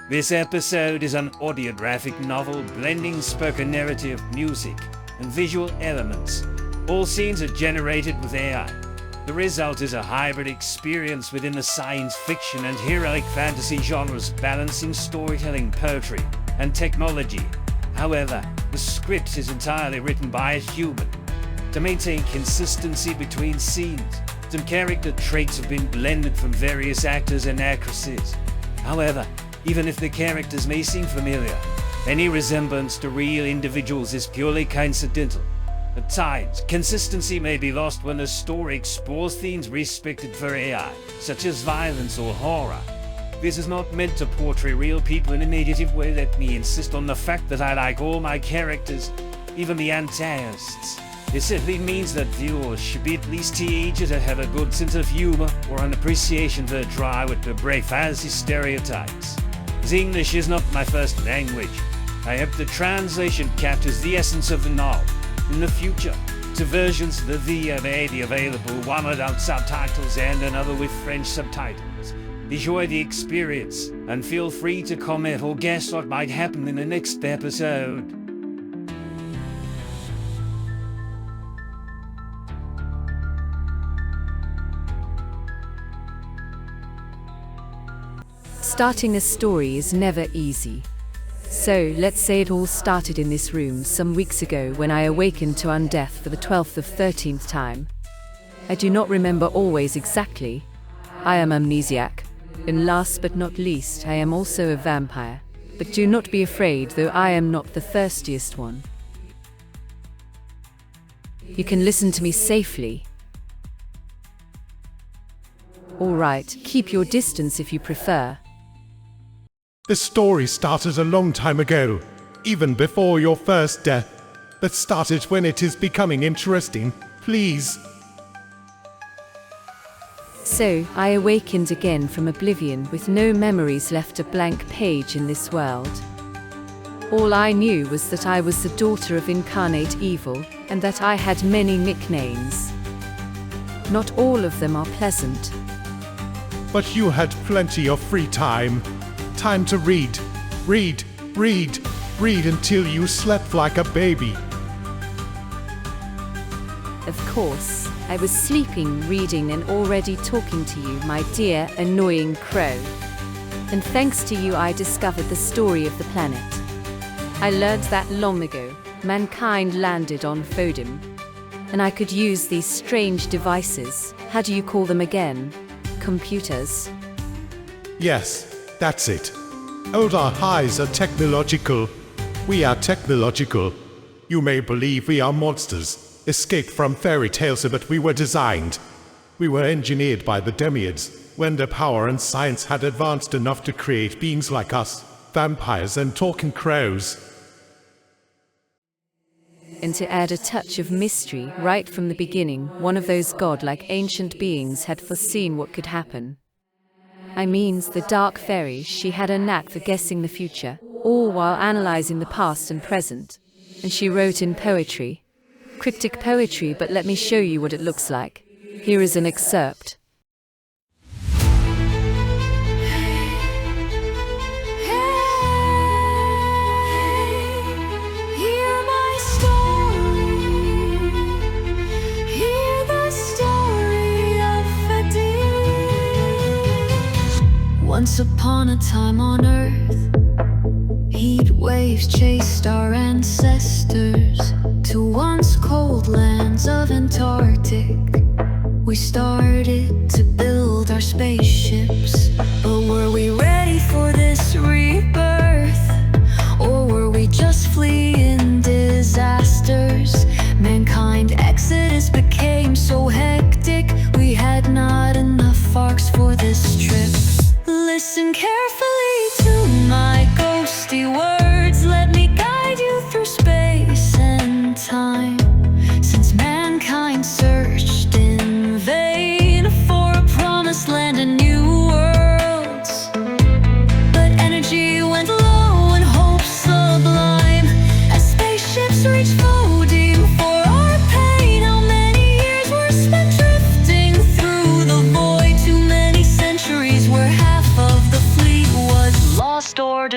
This episode is an audiographic novel blending spoken narrative, music, and visual elements. All scenes are generated with AI. The result is a hybrid experience within the science fiction and heroic fantasy genres, balancing storytelling, poetry, and technology. However, the script is entirely written by a human. To maintain consistency between scenes, some character traits have been blended from various actors and actresses. However, even if the characters may seem familiar, any resemblance to real individuals is purely coincidental. At times, consistency may be lost when the story explores themes restricted for AI, such as violence or horror. This is not meant to portray real people in a negative way. Let me insist on the fact that I like all my characters, even the antagonists. It simply means that viewers should be at least teenagers that have a good sense of humor or an appreciation for dry with the brave fantasy stereotypes. As English is not my first language, I hope the translation captures the essence of the novel. In the future, two versions of the video may be available, one without subtitles and another with French subtitles. Enjoy the experience, and feel free to comment or guess what might happen in the next episode. Starting a story is never easy. So, let's say it all started in this room some weeks ago when I awakened to undeath for the 12th of 13th time. I do not remember always exactly. I am amnesiac. And last but not least, I am also a vampire. But do not be afraid, though I am not the thirstiest one. You can listen to me safely. Alright, keep your distance if you prefer. The story started a long time ago, even before your first death. But started when it is becoming interesting, please. So, I awakened again from oblivion with no memories left, a blank page in this world. All I knew was that I was the daughter of incarnate evil, and that I had many nicknames. Not all of them are pleasant. But you had plenty of free time. Time to read, read, read, read until you slept like a baby. Of course, I was sleeping, reading, and already talking to you, my dear, annoying crow. And thanks to you, I discovered the story of the planet. I learned that long ago, mankind landed on Fodim. And I could use these strange devices, how do you call them again? Computers? Yes. That's it. All our highs are technological. We are technological. You may believe we are monsters, escaped from fairy tales, but we were designed. We were engineered by the demiads, when their power and science had advanced enough to create beings like us, vampires and talking crows. And to add a touch of mystery, right from the beginning, one of those godlike ancient beings had foreseen what could happen. I means the dark fairy, she had a knack for guessing the future, all while analyzing the past and present. And she wrote in poetry. Cryptic poetry, but let me show you what it looks like. Here is an excerpt. Once upon a time on Earth, heat waves chased our ancestors to once cold lands of Antarctic. We started to build our spaceships, but were we ready for this rebirth? Or were we just fleeing disasters? Mankind exodus became so hectic, we had not enough arcs for this trip. Listen carefully to my ghosty words. Let me guide you through space and time. Since mankind searched in vain for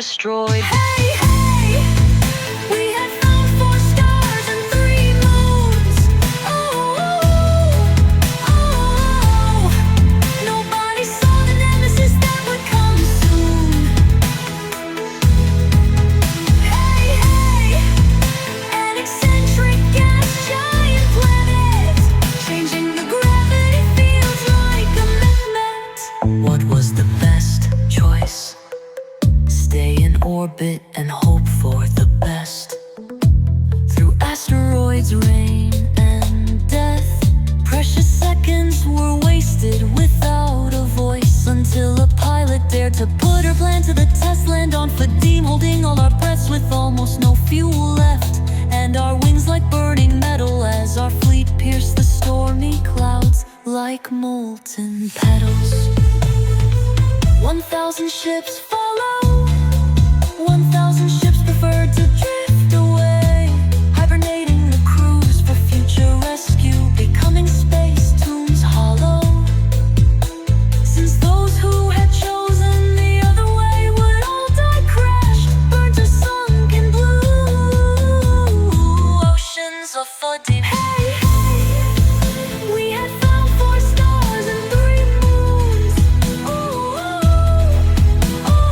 destroyed. Hey, hey, we had found 4 stars and 3 moons. Oh, oh, oh, nobody saw the nemesis that would come soon. Hey, hey, an eccentric gas giant planet, changing the gravity feels like a myth. What was the best choice? Stay in orbit and hope for the best. Through asteroids, rain, and death, precious seconds were wasted without a voice, until a pilot dared to put her plan to the test. Land on Fadim, holding all our breaths with almost no fuel left, and our wings like burning metal as our fleet pierced the stormy clouds like molten petals. 1,000 ships follow, 1,000 ships preferred to drift away, hibernating the crews for future rescue, becoming space tombs hollow. Since those who had chosen the other way would all die crashed, burned or sunk in blue oceans of Fadim. Hey, hey, we had found 4 stars and 3 moons. Oh, oh, oh,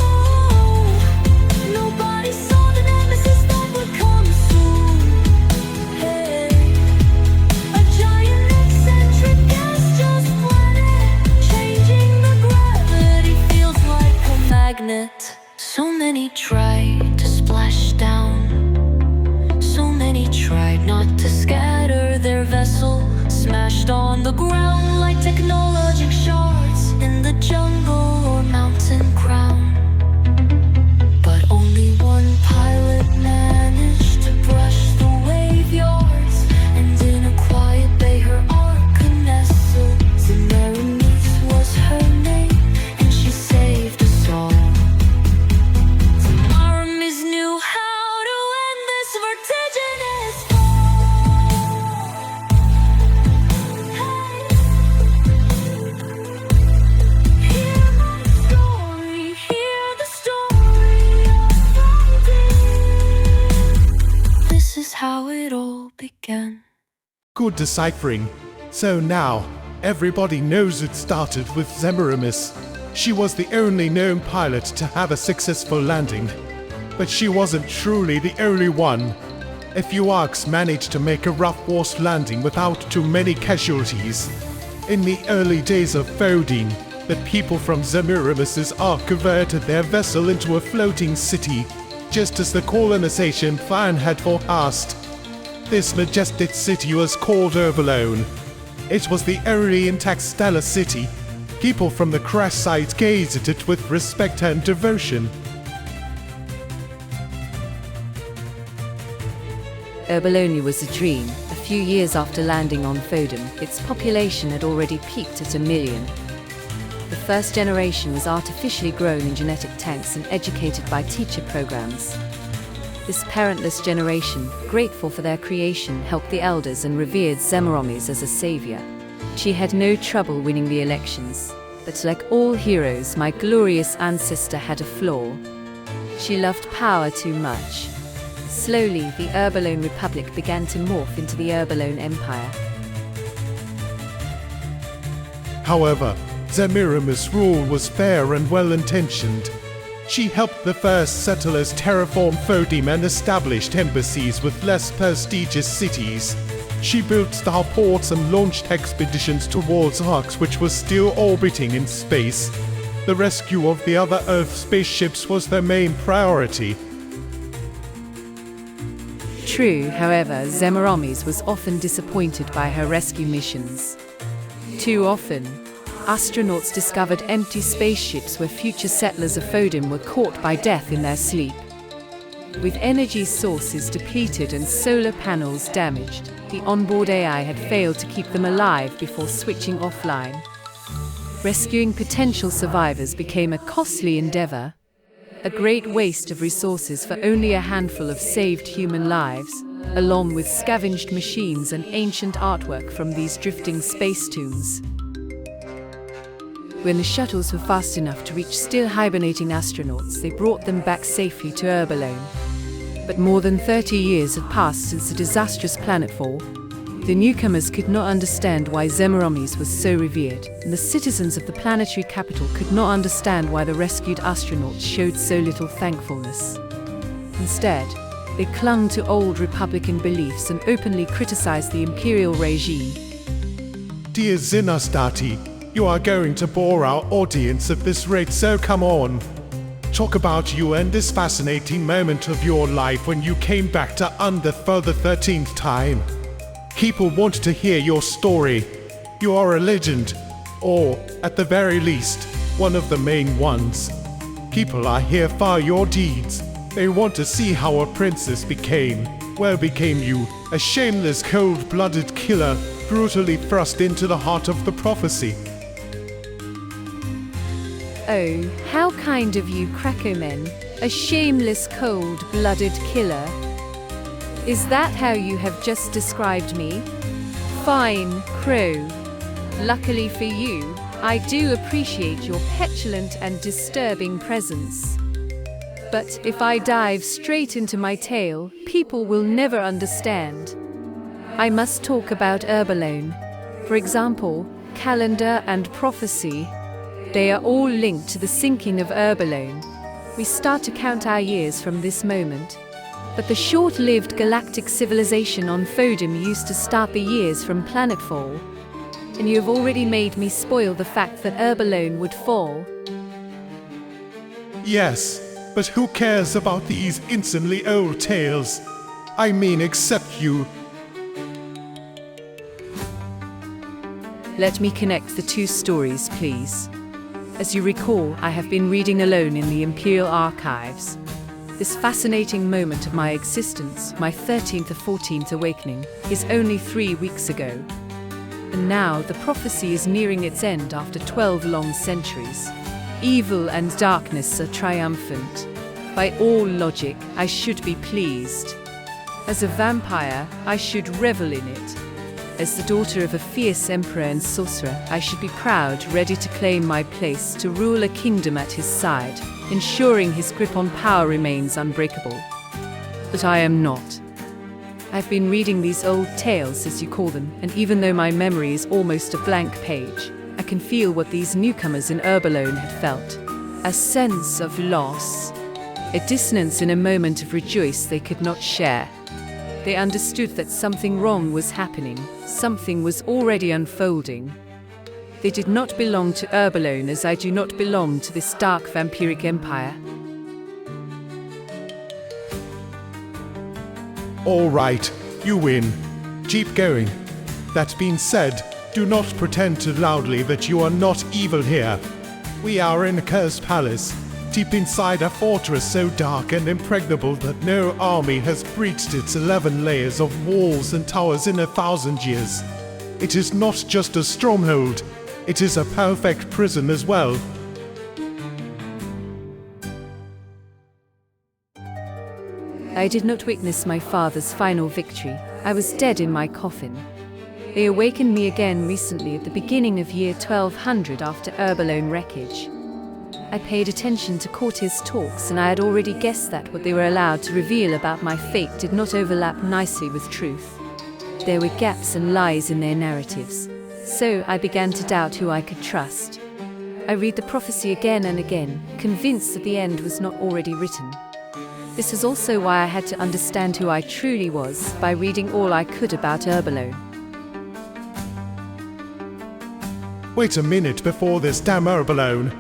nobody saw the nemesis that would come soon. Hey, a giant eccentric gas just planet, changing the gravity feels like a magnet. So many tried to splash down, so many tried not to scatter their vessel, smashed on the ground like technologic shards in the jungle or mountain crown. But only one pilot managed to brush the wave yards, and in a quiet bay her ark nestled. Zenastarty was her name, and she saved us all. Zenastarty knew how to end this vertiginous fall. Hear my story, hear the story of Fadim. This is how it all began. Good deciphering. So now, everybody knows it started with Semiramis. She was the only known pilot to have a successful landing. But she wasn't truly the only one. A few arcs managed to make a rough forced landing without too many casualties. In the early days of Fodine, the people from Semiramis' ark converted their vessel into a floating city, just as the colonization plan had forecast. This majestic city was called Urbalone. It was the only intact stellar city. People from the crash site gazed at it with respect and devotion. Urbalone was a dream. A few years after landing on Fodem, its population had already peaked at 1 million. The first generation was artificially grown in genetic tanks and educated by teacher programs. This parentless generation, grateful for their creation, helped the elders and revered Semiramis as a savior. She had no trouble winning the elections, but like all heroes, my glorious ancestor had a flaw. She loved power too much. Slowly, the Urbalone Republic began to morph into the Urbalone Empire. However, Semiramis' rule was fair and well-intentioned. She helped the first settlers terraform Fodime and established embassies with less prestigious cities. She built starports and launched expeditions towards arcs which were still orbiting in space. The rescue of the other Earth spaceships was their main priority. True, however, Semiramis was often disappointed by her rescue missions. Too often, astronauts discovered empty spaceships where future settlers of Fodime were caught by death in their sleep. With energy sources depleted and solar panels damaged, the onboard AI had failed to keep them alive before switching offline. Rescuing potential survivors became a costly endeavor, a great waste of resources for only a handful of saved human lives, along with scavenged machines and ancient artwork from these drifting space tombs. When the shuttles were fast enough to reach still hibernating astronauts, they brought them back safely to Urbalone. But more than 30 years had passed since the disastrous planetfall. The newcomers could not understand why Semiramis was so revered, and the citizens of the planetary capital could not understand why the rescued astronauts showed so little thankfulness. Instead, they clung to old Republican beliefs and openly criticized the imperial regime. Dear Zénastarty, you are going to bore our audience at this rate, so come on. Talk about you and this fascinating moment of your life when you came back to Under for the 13th time. People want to hear your story. You are a legend, or, at the very least, one of the main ones. People are here for your deeds. They want to see how a princess became you, a shameless, cold-blooded killer, brutally thrust into the heart of the prophecy. Oh, how kind of you, Krakomen, a shameless, cold-blooded killer. Is that how you have just described me? Fine, Crow. Luckily for you, I do appreciate your petulant and disturbing presence. But if I dive straight into my tale, people will never understand. I must talk about Urbalone. For example, calendar and prophecy. They are all linked to the sinking of Urbalone. We start to count our years from this moment. But the short-lived galactic civilization on Fodum used to start the years from planetfall. And you have already made me spoil the fact that Urbalone would fall. Yes, but who cares about these instantly old tales? I mean, except you. Let me connect the two stories, please. As you recall, I have been reading alone in the Imperial Archives. This fascinating moment of my existence, my 13th or 14th awakening, is only 3 weeks ago. And now the prophecy is nearing its end after 12 long centuries. Evil and darkness are triumphant. By all logic, I should be pleased. As a vampire, I should revel in it. As the daughter of a fierce emperor and sorcerer, I should be proud, ready to claim my place to rule a kingdom at his side, ensuring his grip on power remains unbreakable. But I am not. I've been reading these old tales, as you call them, and even though my memory is almost a blank page, I can feel what these newcomers in Urbalone had felt. A sense of loss. A dissonance in a moment of rejoice they could not share. They understood that something wrong was happening, something was already unfolding. They did not belong to Urbalone as I do not belong to this dark vampiric empire. All right, you win. Keep going. That being said, do not pretend too loudly that you are not evil here. We are in a cursed palace, deep inside a fortress so dark and impregnable that no army has breached its 11 layers of walls and towers in 1,000 years. It is not just a stronghold, it is a perfect prison as well. I did not witness my father's final victory. I was dead in my coffin. They awakened me again recently at the beginning of year 1200 after Urbalone wreckage. I paid attention to Courtiers' talks, and I had already guessed that what they were allowed to reveal about my fate did not overlap nicely with truth. There were gaps and lies in their narratives, so I began to doubt who I could trust. I read the prophecy again and again, convinced that the end was not already written. This is also why I had to understand who I truly was by reading all I could about Urbalone. Wait a minute before this damn Urbalone.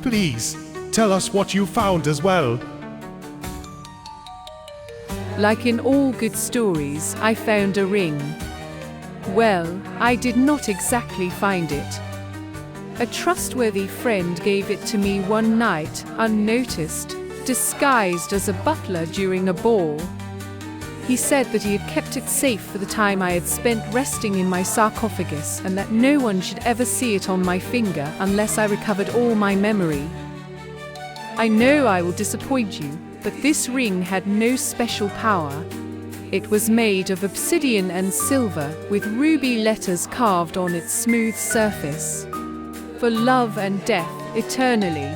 Please, tell us what you found as well. Like in all good stories, I found a ring. Well, I did not exactly find it. A trustworthy friend gave it to me one night, unnoticed, disguised as a butler during a ball. He said that he had kept it safe for the time I had spent resting in my sarcophagus, and that no one should ever see it on my finger unless I recovered all my memory. I know I will disappoint you, but this ring had no special power. It was made of obsidian and silver, with ruby letters carved on its smooth surface. for love and death, eternally.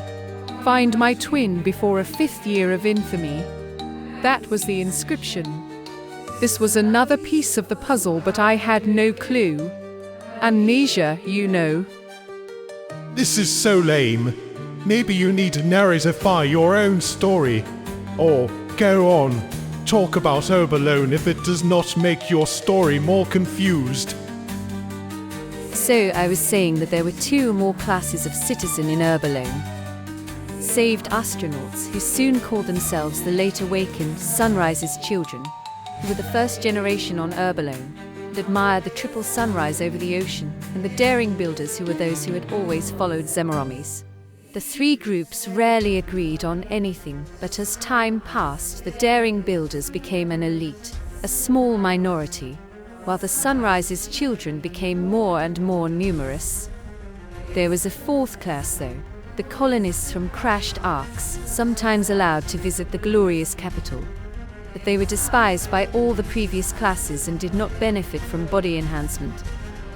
Find my twin before a 5th year of infamy. That was the inscription. This was another piece of the puzzle, but I had no clue. Amnesia, you know. This is so lame. Maybe you need to narratify your own story. Or go on, talk about Urbalone if it does not make your story more confused. So I was saying that there were 2 or more classes of citizen in Urbalone. Saved astronauts, who soon called themselves the late awakened Sunrise's children, who were the first generation on Urbalone, and admired the triple sunrise over the ocean, and the daring builders, who were those who had always followed Zemiramis. The 3 groups rarely agreed on anything, but as time passed, the daring builders became an elite, a small minority, while the Sunrise's children became more and more numerous. There was a 4th class, though, the colonists from crashed arks, sometimes allowed to visit the glorious capital. But they were despised by all the previous classes and did not benefit from body enhancement,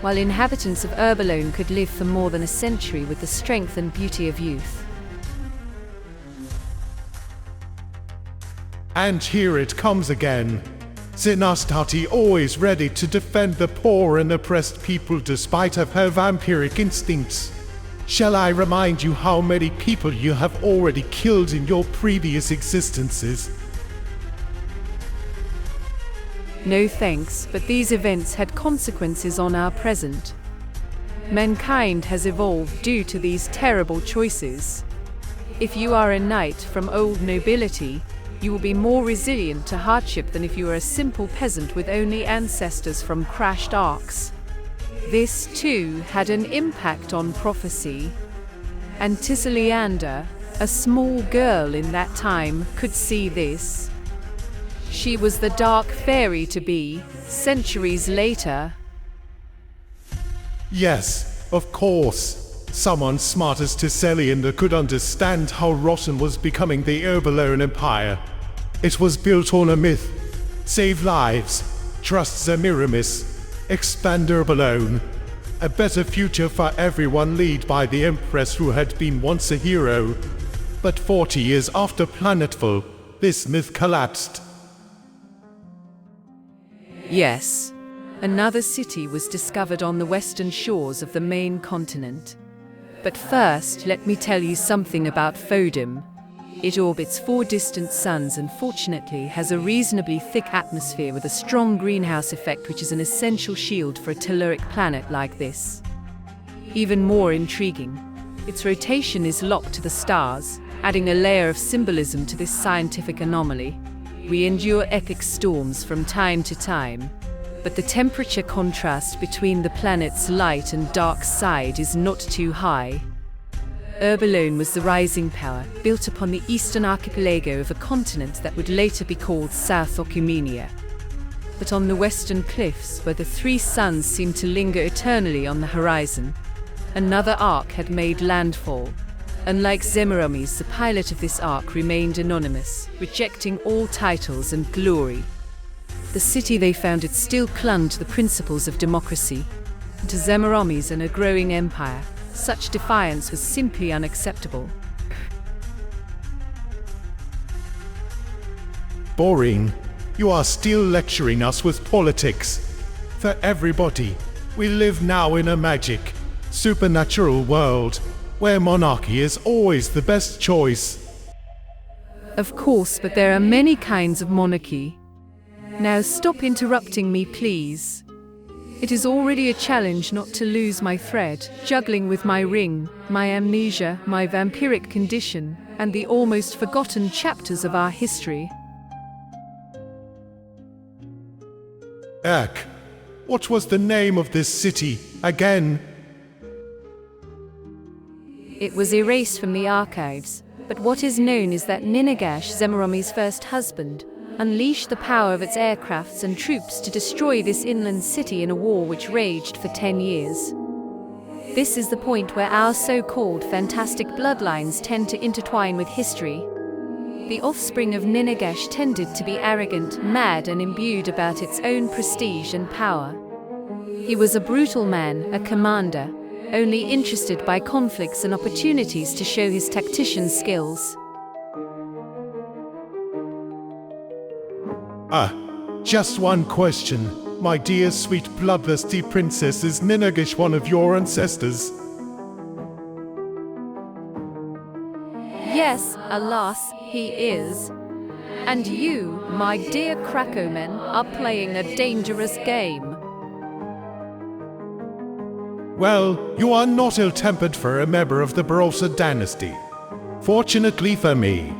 while inhabitants of Urbalone could live for more than a century with the strength and beauty of youth. And here it comes again. Zénastarty, always ready to defend the poor and oppressed people despite of her vampiric instincts. Shall I remind you how many people you have already killed in your previous existences? No thanks, but these events had consequences on our present. Mankind has evolved due to these terrible choices. If you are a knight from old nobility, you will be more resilient to hardship than if you are a simple peasant with only ancestors from crashed arks. This, too, had an impact on prophecy. Antisiliander, a small girl in that time, could see this. She was the dark fairy to be, centuries later. Yes, of course. Someone smart as Tesseliander could understand how rotten was becoming the Urbalone Empire. It was built on a myth. Save lives, trust Zemiramis, expand Urbalone. A better future for everyone, led by the Empress who had been once a hero. But 40 years after Planetfall, this myth collapsed. Yes, another city was discovered on the western shores of the main continent. But first, let me tell you something about Fodum. It orbits 4 distant suns and fortunately has a reasonably thick atmosphere with a strong greenhouse effect, which is an essential shield for a telluric planet like this. Even more intriguing, its rotation is locked to the stars, adding a layer of symbolism to this scientific anomaly. We endure epic storms from time to time, but the temperature contrast between the planet's light and dark side is not too high. Urbalone was the rising power, built upon the eastern archipelago of a continent that would later be called South Okumenia. But on the western cliffs, where the 3 suns seemed to linger eternally on the horizon, another ark had made landfall. Unlike Zemiramis, the pilot of this ark remained anonymous, rejecting all titles and glory. The city they founded still clung to the principles of democracy, and to Zemiramis and a growing empire, such defiance was simply unacceptable. Boring. You are still lecturing us with politics. For everybody, we live now in a magic, supernatural world, where monarchy is always the best choice. Of course, but there are many kinds of monarchy. Now stop interrupting me, please. It is already a challenge not to lose my thread, juggling with my ring, my amnesia, my vampiric condition, and the almost forgotten chapters of our history. Ek, what was the name of this city, again? It was erased from the archives, but what is known is that Ninagash, Zemiramis' first husband, unleashed the power of its aircrafts and troops to destroy this inland city in a war which raged for 10 years. This is the point where our so-called fantastic bloodlines tend to intertwine with history. The offspring of Ninagash tended to be arrogant, mad, and imbued about its own prestige and power. He was a brutal man, a commander, only interested by conflicts and opportunities to show his tactician skills. Just one question. My dear sweet bloodthirsty princess, is Ninagish one of your ancestors? Yes, alas, he is. And you, my dear Krakomen, are playing a dangerous game. Well, you are not ill-tempered for a member of the Barossa dynasty. Fortunately for me.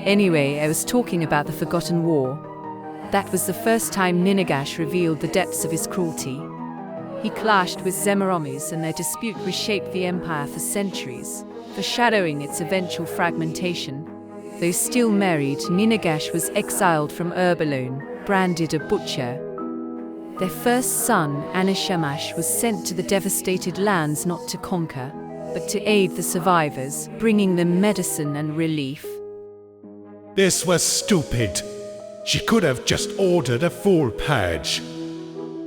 Anyway, I was talking about the Forgotten War. That was the first time Ninagash revealed the depths of his cruelty. He clashed with Zemiramis, and their dispute reshaped the empire for centuries, foreshadowing its eventual fragmentation. Though still married, Ninagash was exiled from Urbalone, branded a butcher. Their first son, Anishamash, was sent to the devastated lands not to conquer, but to aid the survivors, bringing them medicine and relief. This was stupid. She could have just ordered a full purge.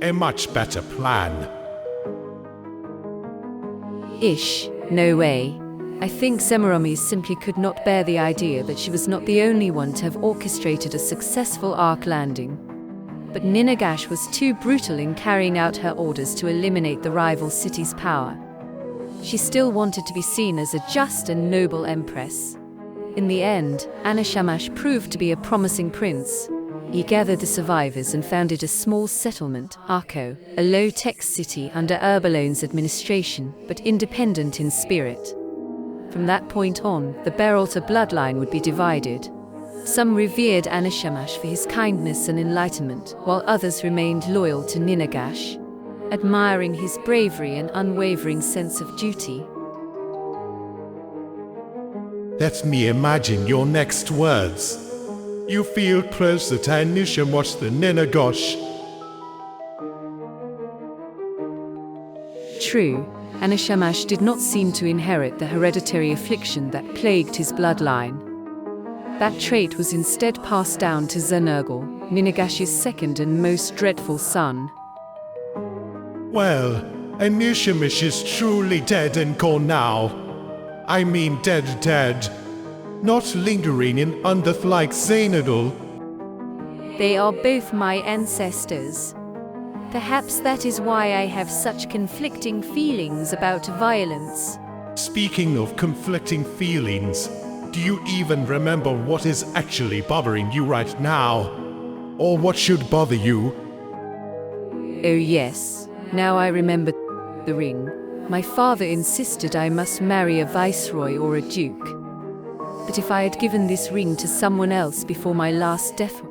A much better plan. Ish, no way. I think Semiramis simply could not bear the idea that she was not the only one to have orchestrated a successful ark landing. But Ninagash was too brutal in carrying out her orders to eliminate the rival city's power. She still wanted to be seen as a just and noble empress. In the end, Anishamash proved to be a promising prince. He gathered the survivors and founded a small settlement, Arco, a low-tech city under Urbalone's administration, but independent in spirit. From that point on, the Barossa bloodline would be divided. Some revered Anishamash for his kindness and enlightenment, while others remained loyal to Ninagash, admiring his bravery and unwavering sense of duty. Let me imagine your next words. You feel closer to Anishamash than Ninagash. True, Anishamash did not seem to inherit the hereditary affliction that plagued his bloodline. That trait was instead passed down to Zénastarté, Ninagash's second and most dreadful son. Well, Anishamash is truly dead and gone now. I mean dead. Not lingering in underth like Zénastarté. They are both my ancestors. Perhaps that is why I have such conflicting feelings about violence. Speaking of conflicting feelings, do you even remember what is actually bothering you right now? Or what should bother you? Oh yes, now I remember the ring. My father insisted I must marry a viceroy or a duke. But if I had given this ring to someone else before my last death,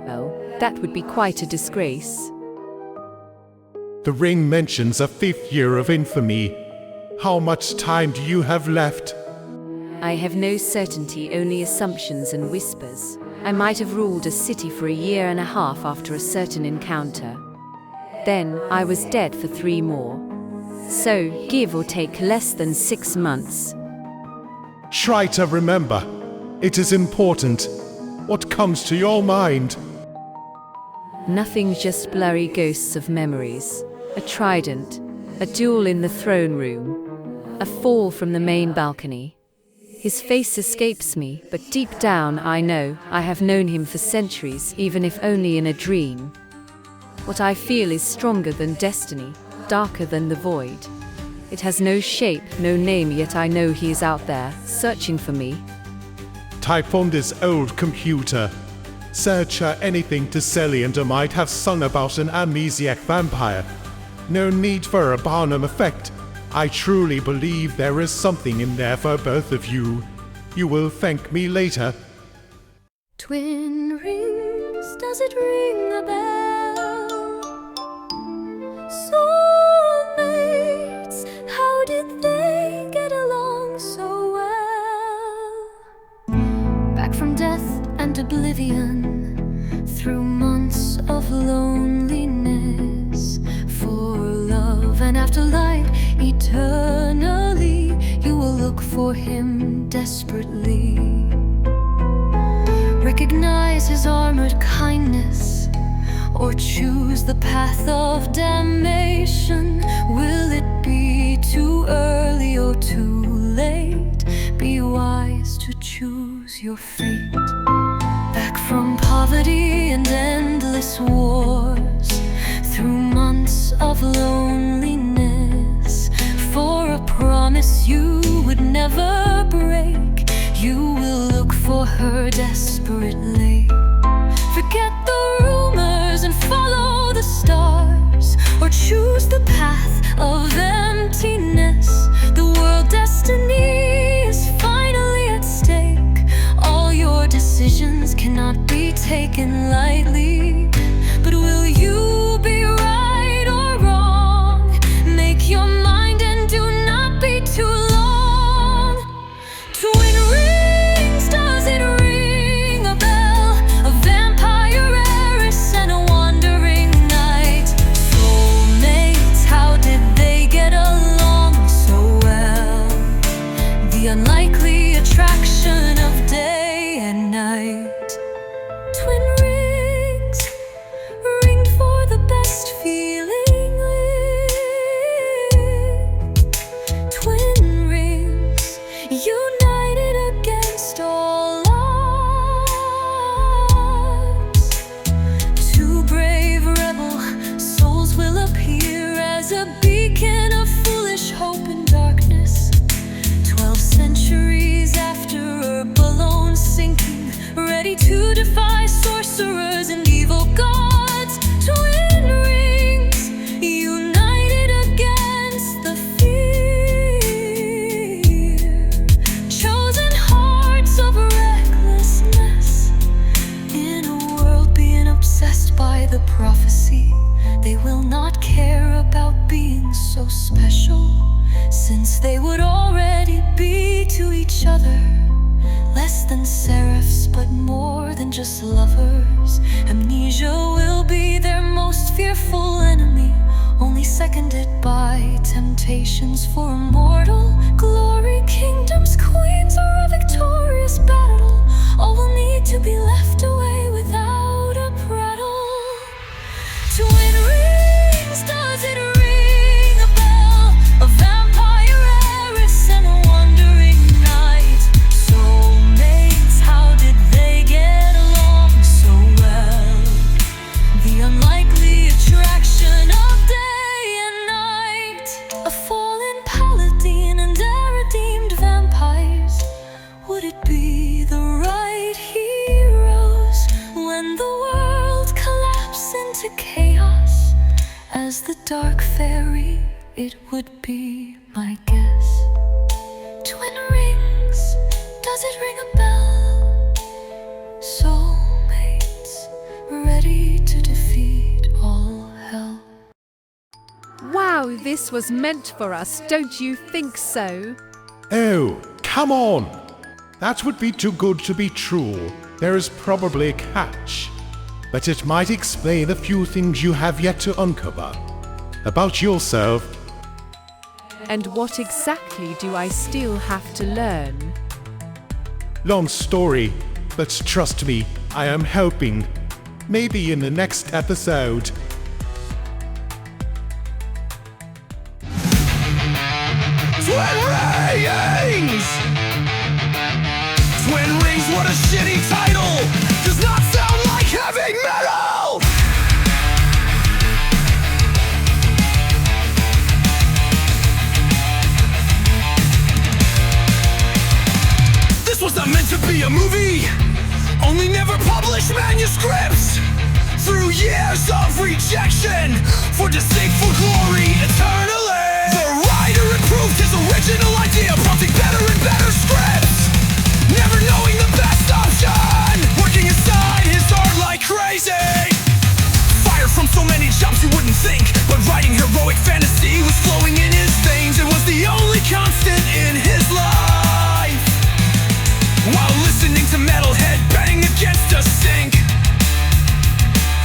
well, that would be quite a disgrace. The ring mentions a 5th year of infamy. How much time do you have left? I have no certainty, only assumptions and whispers. I might have ruled a city for a year and a half after a certain encounter. Then I was dead for 3 more. So, give or take less than 6 months. Try to remember. It is important. What comes to your mind? Nothing, just blurry ghosts of memories. A trident, a duel in the throne room, a fall from the main balcony. His face escapes me, but deep down I know I have known him for centuries, even if only in a dream. What I feel is stronger than destiny, darker than the void. It has no shape, no name, yet I know he is out there, searching for me. Type on this old computer. Search anything to Sally, and I might have sung about an amnesiac vampire. No need for a Barnum effect. I truly believe there is something in there for both of you. You will thank me later. Twin rings, does it ring a bell? Soulmates, how did they get along so well? Back from death and oblivion, through months of loneliness, for love and afterlife, eternally, you will look for him desperately. Recognize his armored kindness, or choose the path of damnation? Will it be too early or too late? Be wise to choose your fate. Back from poverty and endless wars, through months of loneliness, for a promise you would never break, you will look for her desperately. Forget the rumors and follow the stars, or choose the path of emptiness. The world destiny is finally at stake. All your decisions cannot be taken lightly. But will you be right or wrong? Make your mind and do not be too long. Twin rings, does it ring a bell? A vampiress and a wandering knight. Soulmates, how did they get along so well? The unlikely attraction of day and night. Twin rings, ringed for the best feeling lit. Twin rings, united against all odds. Two brave rebel souls will appear as a beacon of foolish hope in darkness. 12 centuries after Urbalone sinking, ready to defy sorcerers and evil gods. Twin rings, united against the fear. Chosen hearts of recklessness, in a world being obsessed by the prophecy. They will not care about being so special, since they would already be to each other less than seraphs, but more than just lovers. Amnesia will be their most fearful enemy, only seconded by temptations for immortal glory. Kingdoms, queens, or a victorious battle, all will need to be left away without a prattle. Twin rings, does it ring a bell? A vampiress and a wandering knight. Soulmates, how did they get along so well? The unlikely attraction of day and night. A fallen paladin and redeemed vampires. Would it be the right heroes when the world collapsed into chaos? As the dark fairy, it would be my guess. Twin rings, does it ring a bell? Soulmates, ready to defeat all hell. Wow, this was meant for us, don't you think so? Oh, come on! That would be too good to be true. There is probably a catch. But it might explain a few things you have yet to uncover. About yourself. And what exactly do I still have to learn? Long story, but trust me, I am helping. Maybe in the next episode. Twin Rings! Twin Rings, what a shitty title! Does not sound like heavy metal! This was not meant to be a movie, only never published manuscripts. Through years of rejection, for deceitful glory eternally, the writer improved his original idea, prompting better and better scripts. Never knowing the best option, working inside his art like crazy. Fired from so many jobs you wouldn't think, but writing heroic fantasy was flowing in his veins. It was the only constant in his life, while listening to metalhead bang against a sink,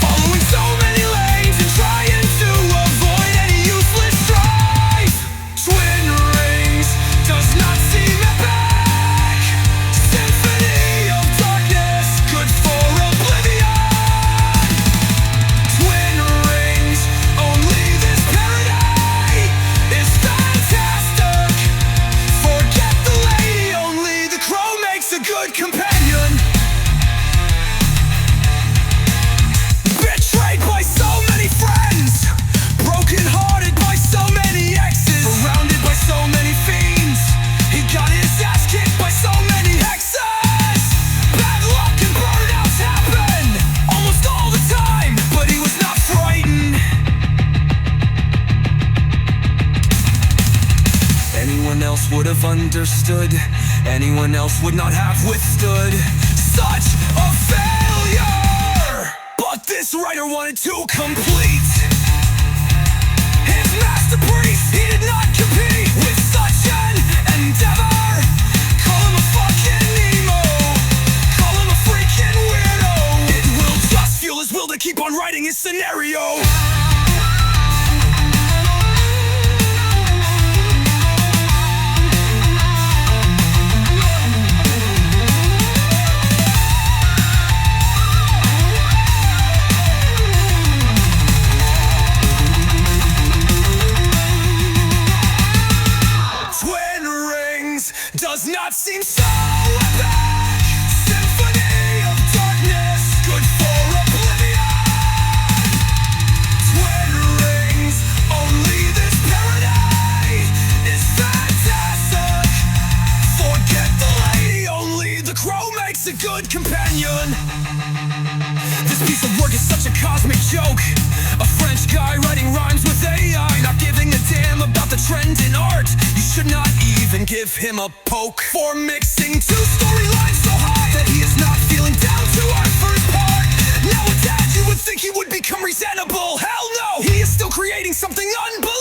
following so many lanes and trying to avoid any useless strife. Twin rings does not seem epic. Symphony of darkness, good for oblivion. Twin else would have understood. Anyone else would not have withstood such a failure. But this writer wanted to complete his masterpiece. He did not compete with such an endeavor. Call him a fucking emo, call him a freaking weirdo. It will just fuel his will to keep on writing his scenario. Twin Rings does not seem so epic. Symphony of darkness, good for oblivion. Twin Rings, only this parody is fantastic. Forget the lady, only the crow makes a good companion. This piece of work is such a cosmic joke. A French guy writing rhymes with AI, not giving a damn about the trend in art. You should not even give him a poke for mixing two storylines so high that he is not feeling down to our first part. Nowadays you would think he would become resentable. Hell no, he is still creating something unbelievable.